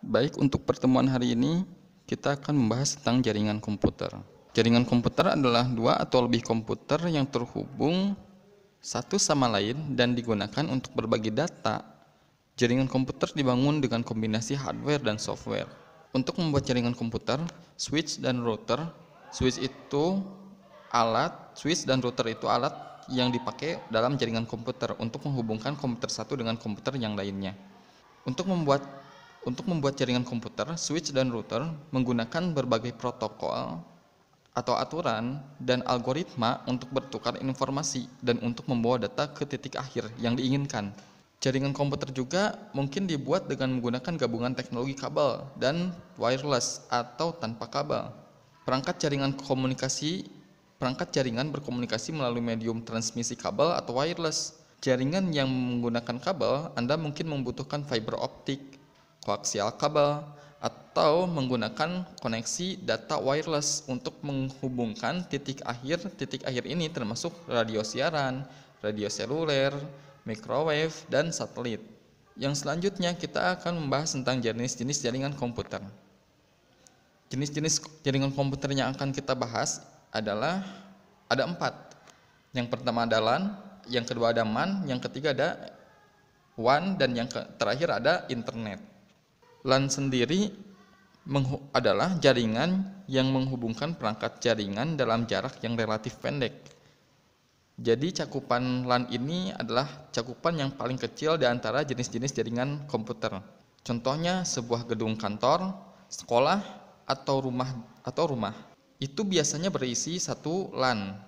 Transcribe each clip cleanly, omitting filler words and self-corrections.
Baik, untuk pertemuan hari ini kita akan membahas tentang jaringan komputer. Jaringan komputer adalah dua atau lebih komputer yang terhubung satu sama lain dan digunakan untuk berbagi data. Jaringan komputer dibangun dengan kombinasi hardware dan software. Untuk membuat jaringan komputer, switch dan router. Switch dan router itu alat yang dipakai dalam jaringan komputer untuk menghubungkan komputer satu dengan komputer yang lainnya. Untuk membuat jaringan komputer, switch dan router menggunakan berbagai protokol atau aturan dan algoritma untuk bertukar informasi dan untuk membawa data ke titik akhir yang diinginkan. Jaringan komputer juga mungkin dibuat dengan menggunakan gabungan teknologi kabel dan wireless atau tanpa kabel. Perangkat jaringan berkomunikasi melalui medium transmisi kabel atau wireless. Jaringan yang menggunakan kabel, Anda mungkin membutuhkan fiber optik, koaksial kabel, atau menggunakan koneksi data wireless untuk menghubungkan titik akhir ini termasuk radio siaran, radio seluler, microwave, dan satelit. Yang selanjutnya kita akan membahas tentang jenis-jenis jaringan komputer. Jenis-jenis jaringan komputer yang akan kita bahas adalah ada 4. Yang pertama ada LAN, yang kedua ada MAN, yang ketiga ada WAN, dan yang terakhir ada internet. LAN sendiri adalah jaringan yang menghubungkan perangkat jaringan dalam jarak yang relatif pendek. Jadi cakupan LAN ini adalah cakupan yang paling kecil di antara jenis-jenis jaringan komputer. Contohnya sebuah gedung kantor, sekolah, atau rumah. Itu biasanya berisi satu LAN.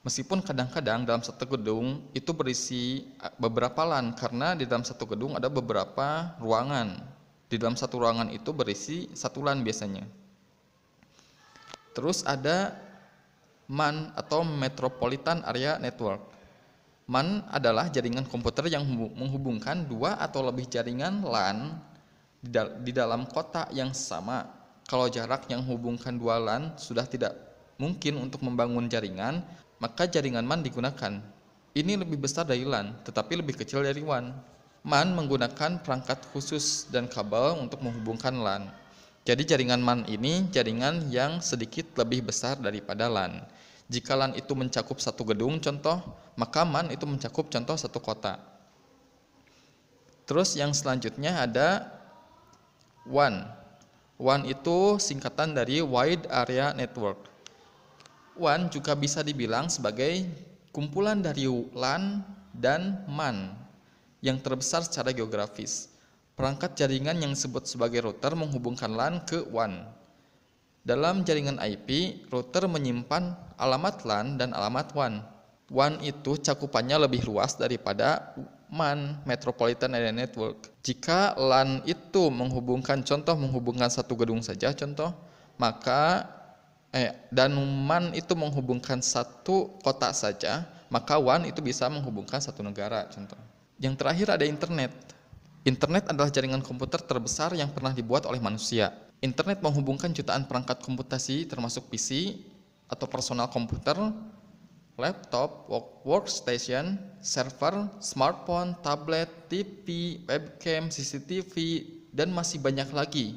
Meskipun kadang-kadang dalam satu gedung itu berisi beberapa LAN karena di dalam satu gedung ada beberapa ruangan. Di dalam satu ruangan itu berisi satu LAN biasanya. Terus ada MAN atau Metropolitan Area Network. MAN adalah jaringan komputer yang menghubungkan dua atau lebih jaringan LAN di dalam kota yang sama. Kalau jarak yang menghubungkan dua LAN sudah tidak mungkin untuk membangun jaringan, maka jaringan MAN digunakan. Ini lebih besar dari LAN, tetapi lebih kecil dari WAN. MAN menggunakan perangkat khusus dan kabel untuk menghubungkan LAN. Jadi jaringan MAN ini jaringan yang sedikit lebih besar daripada LAN. Jika LAN itu mencakup satu gedung contoh, maka MAN itu mencakup contoh satu kota. Terus yang selanjutnya ada WAN. WAN itu singkatan dari Wide Area Network. WAN juga bisa dibilang sebagai kumpulan dari LAN dan MAN yang terbesar secara geografis. Perangkat jaringan yang disebut sebagai router menghubungkan LAN ke WAN. Dalam jaringan IP, router menyimpan alamat LAN dan alamat WAN. WAN itu cakupannya lebih luas daripada MAN, Metropolitan Area Network. Jika LAN itu menghubungkan satu gedung saja dan MAN itu menghubungkan satu kota saja, maka WAN itu bisa menghubungkan satu negara contoh. Yang terakhir ada internet. Internet adalah jaringan komputer terbesar yang pernah dibuat oleh manusia. Internet menghubungkan jutaan perangkat komputasi termasuk PC atau personal komputer, laptop, workstation, server, smartphone, tablet, TV, webcam, CCTV, dan masih banyak lagi.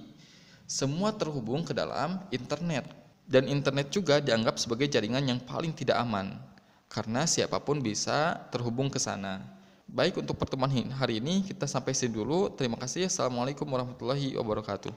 Semua terhubung ke dalam internet. Dan internet juga dianggap sebagai jaringan yang paling tidak aman, karena siapapun bisa terhubung ke sana. Baik, untuk pertemuan hari ini kita sampai sini dulu. Terima kasih. Assalamualaikum warahmatullahi wabarakatuh.